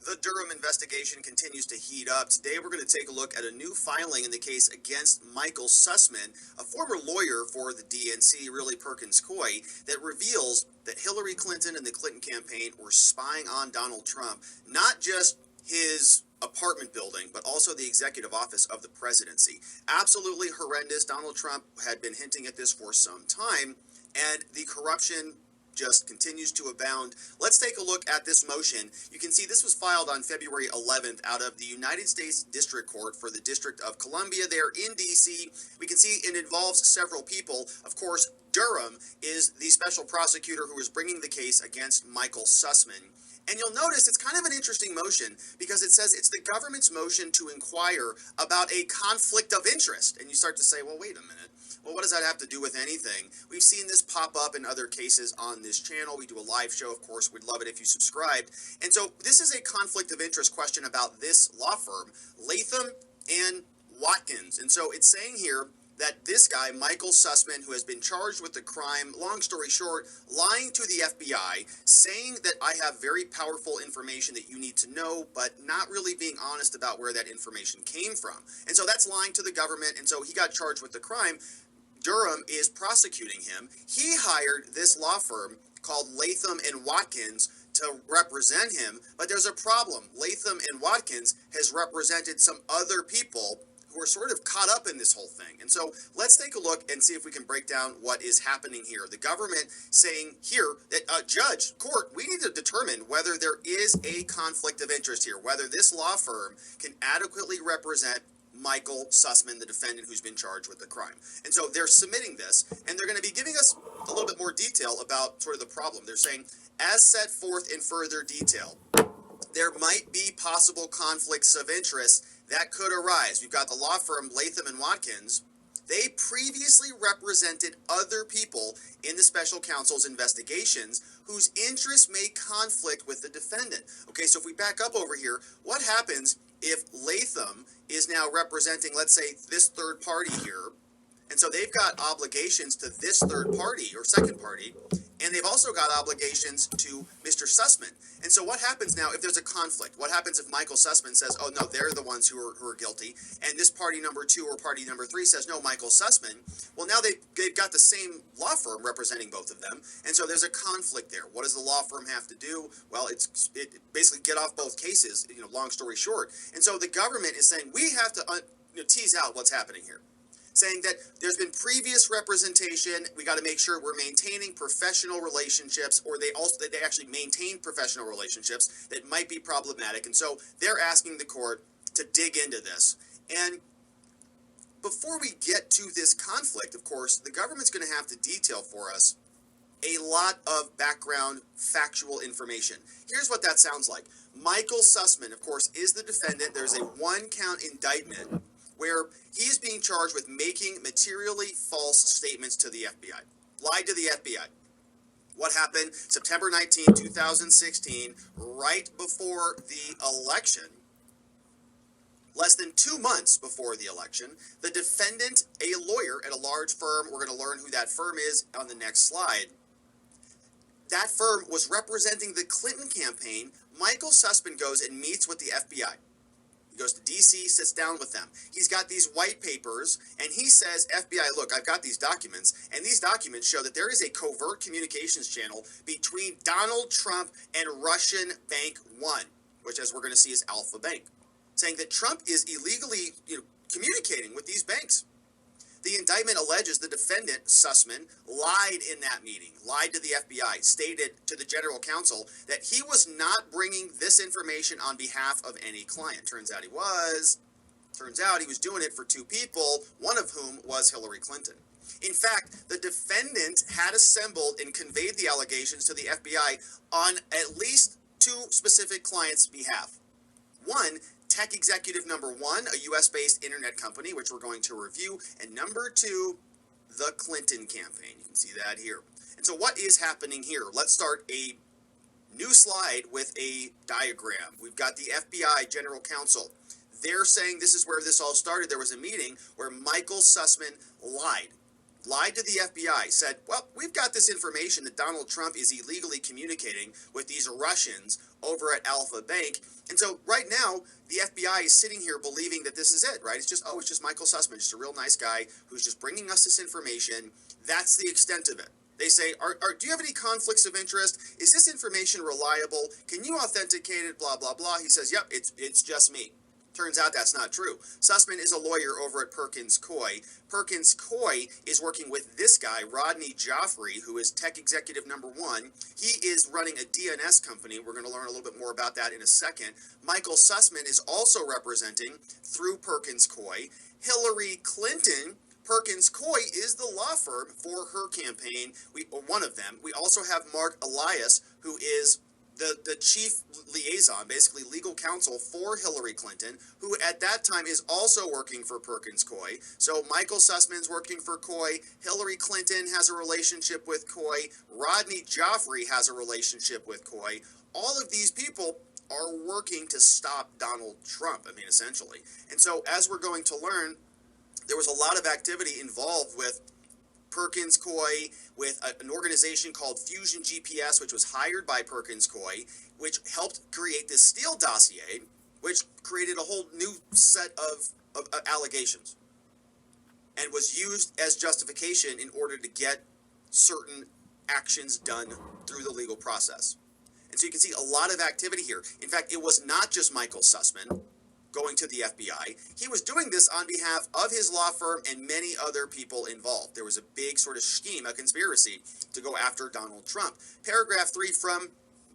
The Durham investigation continues to heat up. Today, we're going to take a look at a new filing in the case against Michael Sussman, a former lawyer for the DNC, really Perkins Coie, that reveals that Hillary Clinton and the Clinton campaign were spying on Donald Trump, not just his apartment building, but also the executive office of the presidency. Absolutely horrendous. Donald Trump had been hinting at this for some time, and the corruption just continues to abound. Let's take a look at this motion. You can see this was filed on February 11th out of the United States District Court for the District of Columbia there in D.C. We can see it involves several people. Of course, Durham is the special prosecutor who is bringing the case against Michael Sussman. And you'll notice it's kind of an interesting motion because it says it's the government's motion to inquire about a conflict of interest. And you start to say, well, wait a minute. Well, what does that have to do with anything? We've seen this pop up in other cases on this channel. We do a live show, of course. We'd love it if you subscribed. And so this is a conflict of interest question about this law firm, Latham and Watkins. And so it's saying here that this guy, Michael Sussman, who has been charged with the crime, long story short, lying to the FBI, saying that I have very powerful information that you need to know, but not really being honest about where that information came from. And so that's lying to the government, and so he got charged with the crime. Durham is prosecuting him. He hired this law firm called Latham and Watkins to represent him, but there's a problem. Latham and Watkins has represented some other people who are sort of caught up in this whole thing. And so let's take a look and see if we can break down what is happening here. The government saying here that judge, court, we need to determine whether there is a conflict of interest here, whether this law firm can adequately represent Michael Sussman, the defendant who's been charged with the crime. And so they're submitting this, and they're going to be giving us a little bit more detail about sort of the problem. They're saying, as set forth in further detail, there might be possible conflicts of interest that could arise. We've got the law firm Latham and Watkins. They previously represented other people in the special counsel's investigations whose interests may conflict with the defendant. Okay, so if we back up over here, what happens if Latham is now representing, let's say, this third party here, and so they've got obligations to this third party or second party, and they've also got obligations to Mr. Sussman. And so what happens now if there's a conflict? What happens if Michael Sussman says, oh, no, they're the ones who are guilty, and this party number 2 or party number 3 says, no, Michael Sussman? Well, now they've got the same law firm representing both of them, and so there's a conflict there. What does the law firm have to do? Well, it basically get off both cases, long story short. And so the government is saying, we have to tease out what's happening here, saying that there's been previous representation. We got to make sure we're maintaining professional relationships, or they actually maintain professional relationships that might be problematic. And so they're asking the court to dig into this. And before we get to this conflict, of course, the government's going to have to detail for us a lot of background factual information. Here's what that sounds like. Michael Sussman, of course, is the defendant. There's a 1-count indictment where he is being charged with making materially false statements to the FBI. Lied to the FBI. What happened September 19, 2016, right before the election, less than 2 months before the election, the defendant, a lawyer at a large firm, we're going to learn who that firm is on the next slide, that firm was representing the Clinton campaign. Michael Sussman goes and meets with the FBI. He goes to D.C., sits down with them. He's got these white papers, and he says, FBI, look, I've got these documents, and these documents show that there is a covert communications channel between Donald Trump and Russian Bank One, which, as we're going to see, is Alpha Bank, saying that Trump is illegally communicating with these banks. The indictment alleges the defendant, Sussman, lied in that meeting, lied to the FBI, stated to the general counsel that he was not bringing this information on behalf of any client. Turns out he was. Turns out he was doing it for 2 people, one of whom was Hillary Clinton. In fact, the defendant had assembled and conveyed the allegations to the FBI on at least 2 specific clients' behalf. One, tech executive number 1, a U.S.-based internet company, which we're going to review, and number 2, the Clinton campaign. You can see that here. And so what is happening here? Let's start a new slide with a diagram. We've got the FBI general counsel. They're saying this is where this all started. There was a meeting where Michael Sussman lied to the FBI, said, well, we've got this information that Donald Trump is illegally communicating with these Russians over at Alpha Bank. And so right now, the FBI is sitting here believing that this is it, right? It's just Michael Sussman, just a real nice guy who's just bringing us this information. That's the extent of it. They say, do you have any conflicts of interest? Is this information reliable? Can you authenticate it? Blah, blah, blah. He says, yep, it's just me. Turns out that's not true. Sussman is a lawyer over at Perkins Coie. Perkins Coie is working with this guy, Rodney Joffrey, who is tech executive number 1. He is running a DNS company. We're going to learn a little bit more about that in a second. Michael Sussman is also representing, through Perkins Coie, Hillary Clinton. Perkins Coie is the law firm for her campaign, one of them. We also have Mark Elias, who is the chief liaison, basically legal counsel for Hillary Clinton, who at that time is also working for Perkins Coie. So Michael Sussman's working for Coie, Hillary Clinton has a relationship with Coie, Rodney Joffrey has a relationship with Coie. All of these people are working to stop Donald Trump, I mean, essentially. And so as we're going to learn, there was a lot of activity involved with Perkins Coie, with an organization called Fusion GPS, which was hired by Perkins Coie, which helped create this Steele dossier, which created a whole new set of allegations and was used as justification in order to get certain actions done through the legal process. And so you can see a lot of activity here. In fact, it was not just Michael Sussman going to the FBI. He was doing this on behalf of his law firm and many other people involved. There was a big sort of scheme, a conspiracy to go after Donald Trump. Paragraph 3 from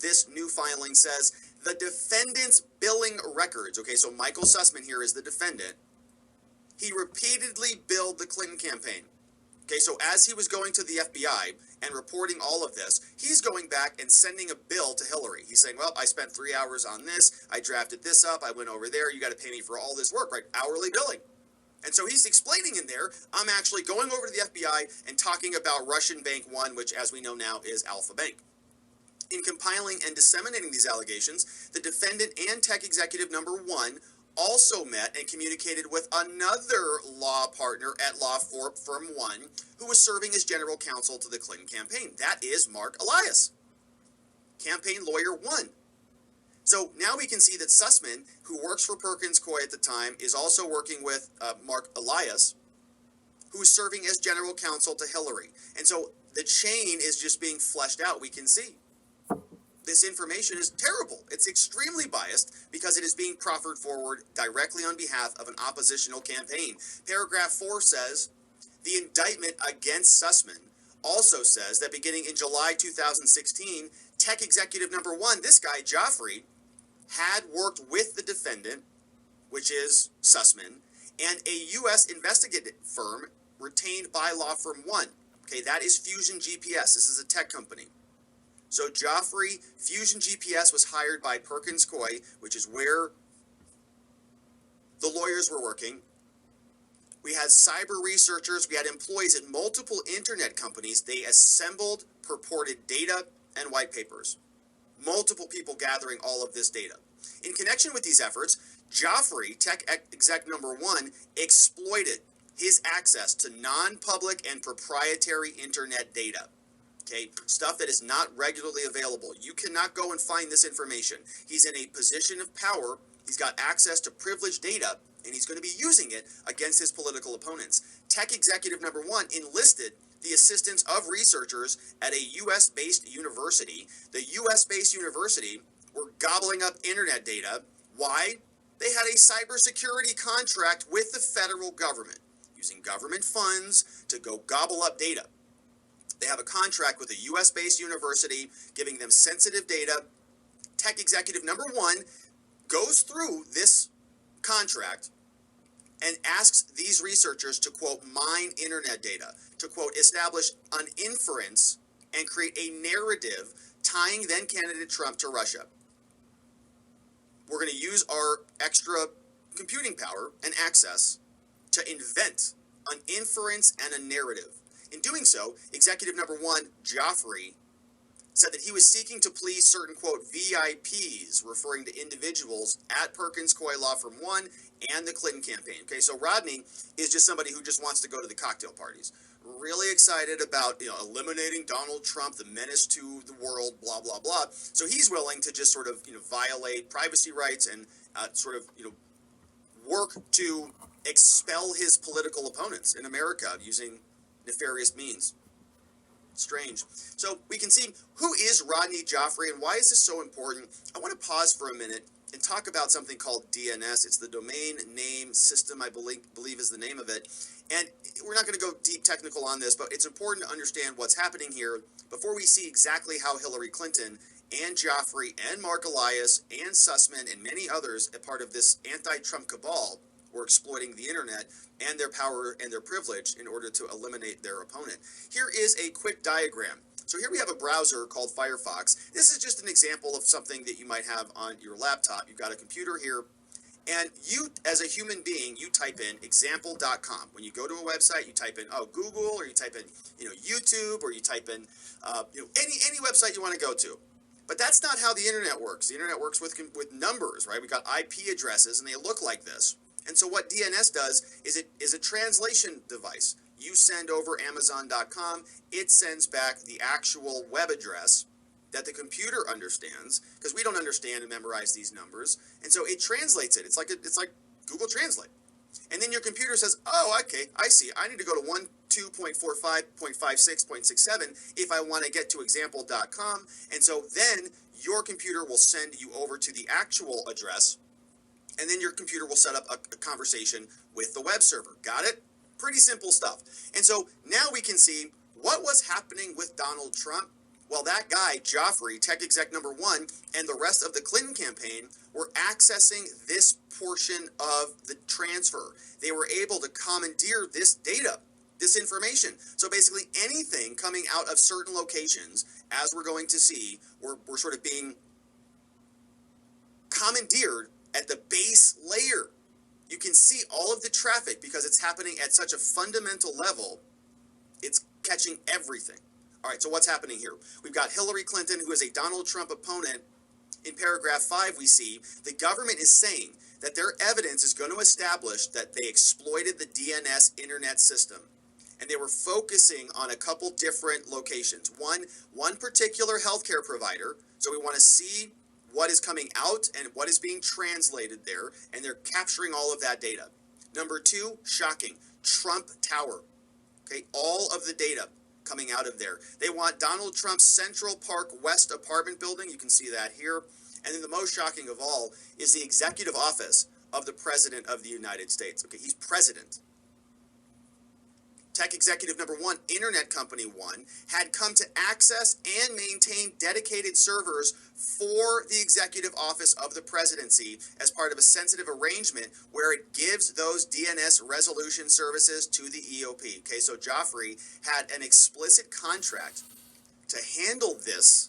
this new filing says, the defendant's billing records. Okay, so Michael Sussman here is the defendant. He repeatedly billed the Clinton campaign. Okay, so as he was going to the FBI and reporting all of this, he's going back and sending a bill to Hillary. He's saying, well, I spent 3 hours on this, I drafted this up, I went over there, you got to pay me for all this work, right? Hourly billing. And so he's explaining in there, I'm actually going over to the FBI and talking about Russian Bank 1, which as we know now is Alpha Bank. In compiling and disseminating these allegations, the defendant and tech executive number 1 also met and communicated with another law partner at law firm 1 who was serving as general counsel to the Clinton campaign. That is Mark Elias, campaign lawyer 1. So now we can see that Sussman, who works for Perkins Coie at the time, is also working with Mark Elias, who's serving as general counsel to Hillary. And so the chain is just being fleshed out, we can see. This information is terrible. It's extremely biased because it is being proffered forward directly on behalf of an oppositional campaign. Paragraph 4 says, the indictment against Sussman also says that beginning in July 2016, tech executive number 1, this guy, Joffrey, had worked with the defendant, which is Sussman, and a U.S. investigative firm retained by law firm 1. Okay, that is Fusion GPS. This is a tech company. So Joffrey, Fusion GPS was hired by Perkins Coie, which is where the lawyers were working. We had cyber researchers, we had employees at multiple internet companies. They assembled purported data and white papers. Multiple people gathering all of this data. In connection with these efforts, Joffrey, tech exec number 1, exploited his access to non-public and proprietary internet data. Okay, stuff that is not regularly available. You cannot go and find this information. He's in a position of power. He's got access to privileged data, and he's going to be using it against his political opponents. Tech executive number 1 enlisted the assistance of researchers at a U.S.-based university. The U.S.-based university were gobbling up internet data. Why? They had a cybersecurity contract with the federal government, using government funds to go gobble up data. They have a contract with a U.S.-based university giving them sensitive data. Tech executive number 1 goes through this contract and asks these researchers to, quote, mine internet data, to, quote, establish an inference and create a narrative tying then-candidate Trump to Russia. We're going to use our extra computing power and access to invent an inference and a narrative. In doing so, executive number 1, Joffrey, said that he was seeking to please certain, quote, VIPs, referring to individuals at Perkins Coie Law Firm 1 and the Clinton campaign. Okay, so Rodney is just somebody who just wants to go to the cocktail parties. really excited about, eliminating Donald Trump, the menace to the world, blah blah blah. So he's willing to just sort of, violate privacy rights and sort of, work to expel his political opponents in America using nefarious means. Strange. So we can see, who is Rodney Joffrey and why is this so important? I want to pause for a minute and talk about something called DNS. It's the Domain Name System, I believe is the name of it. And we're not going to go deep technical on this, but it's important to understand what's happening here before we see exactly how Hillary Clinton and Joffrey and Mark Elias and Sussman and many others, a part of this anti-Trump cabal, were exploiting the internet and their power and their privilege in order to eliminate their opponent. Here is a quick diagram. So here we have a browser called Firefox. This is just an example of something that you might have on your laptop. You've got a computer here, and you, as a human being, you type in example.com. When you go to a website, you type in Google, or you type in YouTube, or you type in any website you want to go to. But that's not how the internet works. The internet works with numbers, right? We got IP addresses, and they look like this. And so what DNS does is it is a translation device. You send over Amazon.com, it sends back the actual web address that the computer understands, because we don't understand and memorize these numbers, and so it translates it. It's like Google Translate. And then your computer says, oh, okay, I see. I need to go to 12.45.56.67 if I want to get to example.com. And so then your computer will send you over to the actual address, and then your computer will set up a conversation with the web server. Got it? Pretty simple stuff. And so now we can see what was happening with Donald Trump. Well, that guy, Joffrey, tech exec number one, and the rest of the Clinton campaign were accessing this portion of the transfer. They were able to commandeer this data, this information. So basically anything coming out of certain locations, as we're going to see, were sort of being commandeered at the base layer. You can see all of the traffic because it's happening at such a fundamental level. It's catching everything. All right, so what's happening here? We've got Hillary Clinton, who is a Donald Trump opponent. In paragraph 5, we see the government is saying that their evidence is going to establish that they exploited the DNS internet system. And they were focusing on a couple different locations. One particular healthcare provider. So we want to see what is coming out and what is being translated there, and they're capturing all of that data. Number 2, shocking, Trump Tower. Okay, all of the data coming out of there. They want Donald Trump's Central Park West apartment building. You can see that here. And then the most shocking of all is the executive office of the President of the United States. Okay, he's president. Tech executive number 1, Internet Company 1, had come to access and maintain dedicated servers for the executive office of the presidency as part of a sensitive arrangement where it gives those DNS resolution services to the EOP. Okay, so Joffrey had an explicit contract to handle this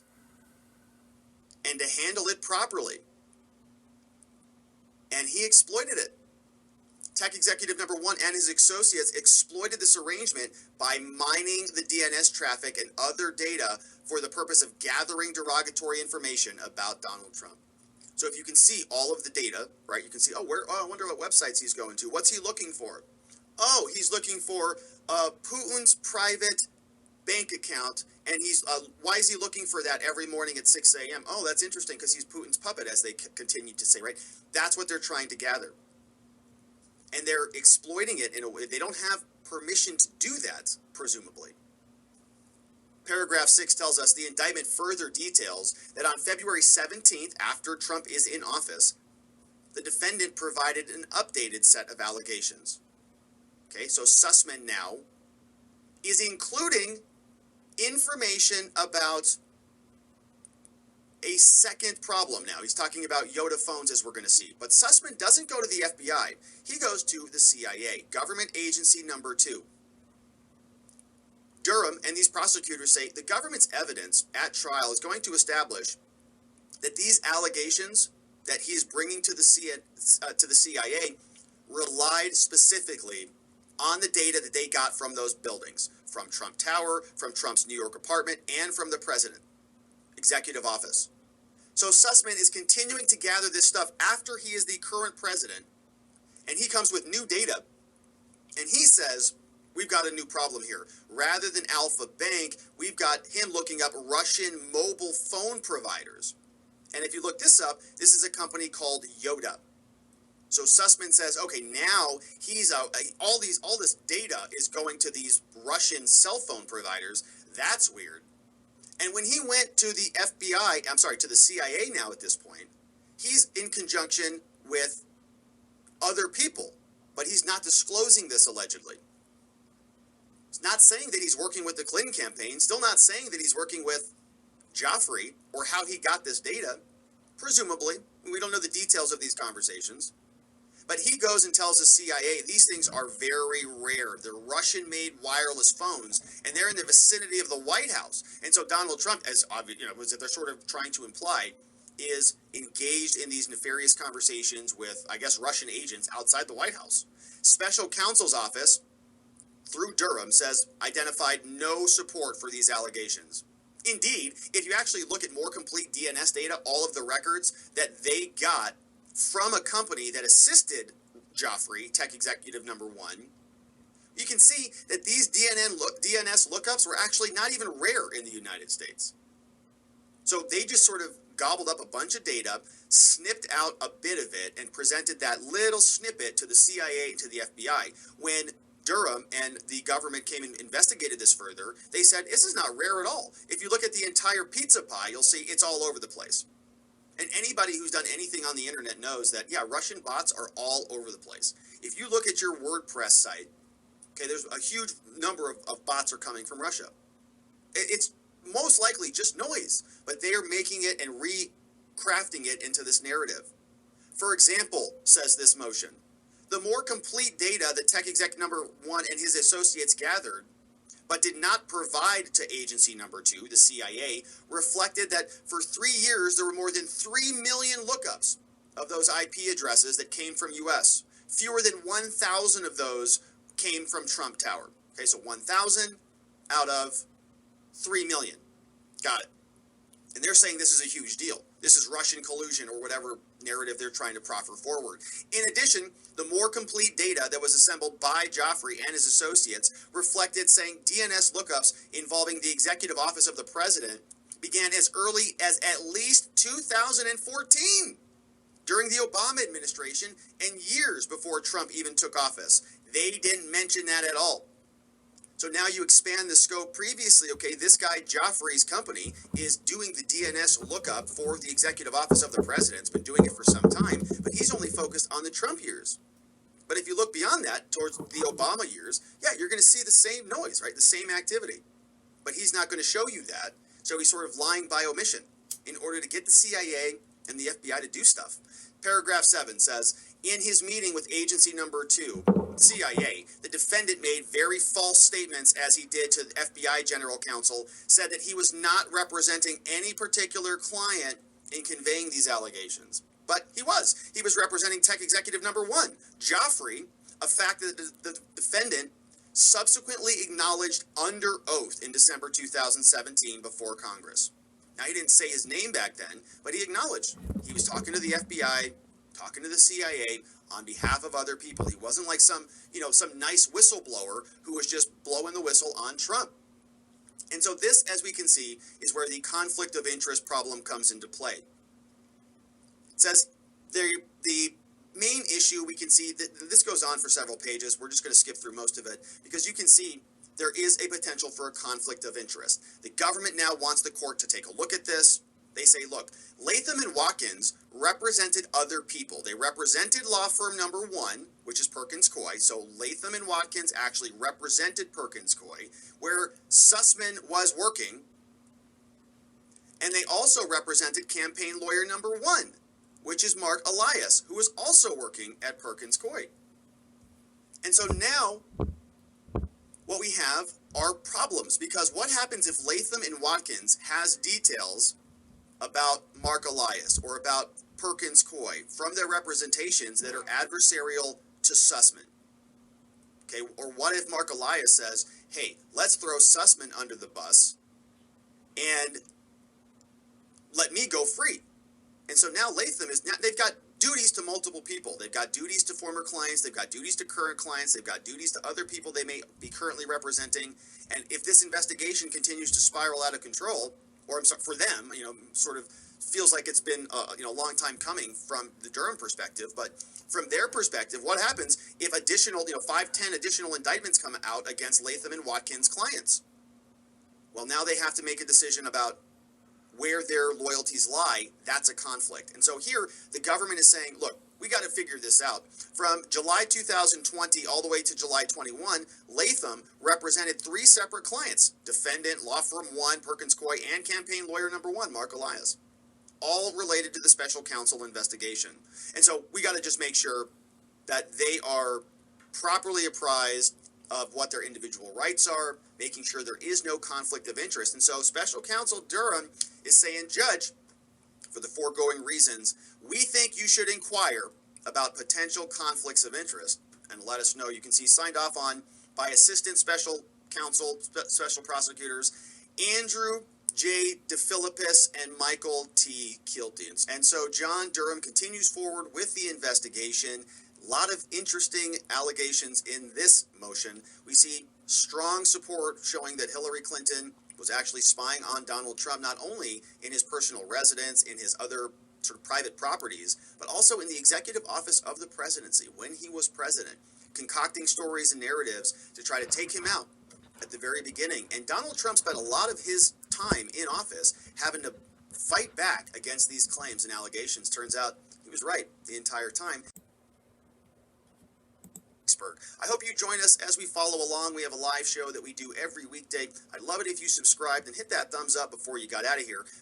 and to handle it properly. And he exploited it. Tech executive number 1 and his associates exploited this arrangement by mining the DNS traffic and other data for the purpose of gathering derogatory information about Donald Trump. So if you can see all of the data, right, you can see, I wonder what websites he's going to. What's he looking for? Oh, he's looking for Putin's private bank account, and why is he looking for that every morning at 6 a.m.? Oh, that's interesting, because he's Putin's puppet, as they continue to say, right? That's what they're trying to gather. And they're exploiting it in a way they don't have permission to do that, presumably. Paragraph 6 tells us the indictment further details that on February 17th, after Trump is in office, the defendant provided an updated set of allegations. Okay, so Sussman now is including information about a second problem now. He's talking about Yoda phones, as we're going to see. But Sussman doesn't go to the FBI. He goes to the CIA, government agency number 2. Durham and these prosecutors say the government's evidence at trial is going to establish that these allegations that he's bringing to the CIA relied specifically on the data that they got from those buildings, from Trump Tower, from Trump's New York apartment, and from the president, executive office. So Sussman is continuing to gather this stuff after he is the current president, and he comes with new data, and he says we've got a new problem here. Rather than Alpha Bank, we've got him looking up Russian mobile phone providers. And if you look this up, this is a company called Yoda. So Sussman says, okay, now he's all this data is going to these Russian cell phone providers. That's weird. And when he went to the to the CIA now at this point, he's in conjunction with other people, but he's not disclosing this allegedly. He's not saying that he's working with the Clinton campaign, still not saying that he's working with Joffrey or how he got this data. Presumably, we don't know the details of these conversations. But he goes and tells the CIA these things are very rare. They're Russian-made wireless phones, and they're in the vicinity of the White House. And so Donald Trump, as obvious, they're sort of trying to imply, is engaged in these nefarious conversations with, I guess, Russian agents outside the White House. Special counsel's office, through Durham, says identified no support for these allegations. Indeed, if you actually look at more complete DNS data, all of the records that they got from a company that assisted Joffrey, tech executive number 1, you can see that these DNS lookups were actually not even rare in the United States. So they just sort of gobbled up a bunch of data, snipped out a bit of it, and presented that little snippet to the CIA and to the FBI. When Durham and the government came and investigated this further, they said, this is not rare at all. If you look at the entire pizza pie, you'll see it's all over the place. And anybody who's done anything on the internet knows that, yeah, Russian bots are all over the place. If you look at your WordPress site, okay, there's a huge number of bots are coming from Russia. It's most likely just noise, but they are making it and recrafting it into this narrative. For example, says this motion, the more complete data that tech exec number 1 and his associates gathered, but did not provide to agency number 2, the CIA, reflected that for 3 years there were more than 3 million lookups of those IP addresses that came from US. Fewer than 1,000 of those came from Trump Tower. Okay, so 1,000 out of 3 million. Got it. And they're saying this is a huge deal. This is Russian collusion or whatever narrative they're trying to proffer forward. In addition, the more complete data that was assembled by Joffrey and his associates reflected saying DNS lookups involving the executive office of the president began as early as at least 2014, during the Obama administration and years before Trump even took office. They didn't mention that at all. So now you expand the scope previously, okay, this guy Joffrey's company is doing the DNS lookup for the executive office of the president. It's been doing it for some time, but he's only focused on the Trump years. But if you look beyond that, towards the Obama years, yeah, you're going to see the same noise, right? The same activity. But he's not going to show you that, so he's sort of lying by omission in order to get the CIA and the FBI to do stuff. Paragraph 7 says, in his meeting with agency number 2, CIA, the defendant made very false statements, as he did to the FBI general counsel, said that he was not representing any particular client in conveying these allegations. But he was. He was representing tech executive number 1, Joffrey, a fact that the defendant subsequently acknowledged under oath in December 2017 before Congress. Now, he didn't say his name back then, but he acknowledged. He was talking to the FBI, talking to the CIA on behalf of other people. He wasn't like some nice whistleblower who was just blowing the whistle on Trump. And so this, as we can see, is where the conflict of interest problem comes into play. It says the main issue, we can see that this goes on for several pages. We're just going to skip through most of it because you can see there is a potential for a conflict of interest. The government now wants the court to take a look at this. They say, look, Latham and Watkins represented other people. They represented law firm number 1, which is Perkins Coie. So Latham and Watkins actually represented Perkins Coie, where Sussman was working. And they also represented campaign lawyer number 1, which is Mark Elias, who was also working at Perkins Coie. And so now what we have are problems, because what happens if Latham and Watkins has details about Mark Elias or about Perkins Coie from their representations that are adversarial to Sussman? Okay, or what if Mark Elias says, hey, let's throw Sussman under the bus and let me go free? And so now Latham they've got duties to multiple people. They've got duties to former clients, they've got duties to current clients, they've got duties to other people they may be currently representing. And if this investigation continues to spiral out of control, or I'm sorry, for them, sort of feels like it's been a long time coming from the Durham perspective, but from their perspective, what happens if additional, 5-10 additional indictments come out against Latham and Watkins' clients? Well, now they have to make a decision about where their loyalties lie. That's a conflict. And so here, the government is saying, look, we got to figure this out. From July 2020 all the way to July 21, Latham represented 3 separate clients: defendant, law firm 1, Perkins Coie, and campaign lawyer number 1, Mark Elias, all related to the special counsel investigation. And so we got to just make sure that they are properly apprised of what their individual rights are, making sure there is no conflict of interest. And so special counsel Durham is saying, Judge, for the foregoing reasons, we think you should inquire about potential conflicts of interest and let us know. You can see signed off on by Assistant Special Counsel, Special Prosecutors Andrew J. DeFilippis and Michael T. Kilty. And so John Durham continues forward with the investigation. A lot of interesting allegations in this motion. We see strong support showing that Hillary Clinton was actually spying on Donald Trump, not only in his personal residence, in his other sort of private properties, but also in the executive office of the presidency when he was president, concocting stories and narratives to try to take him out at the very beginning. And Donald Trump spent a lot of his time in office having to fight back against these claims and allegations. Turns out he was right the entire time. I hope you join us as we follow along. We have a live show that we do every weekday. I'd love it if you subscribed and hit that thumbs up before you got out of here.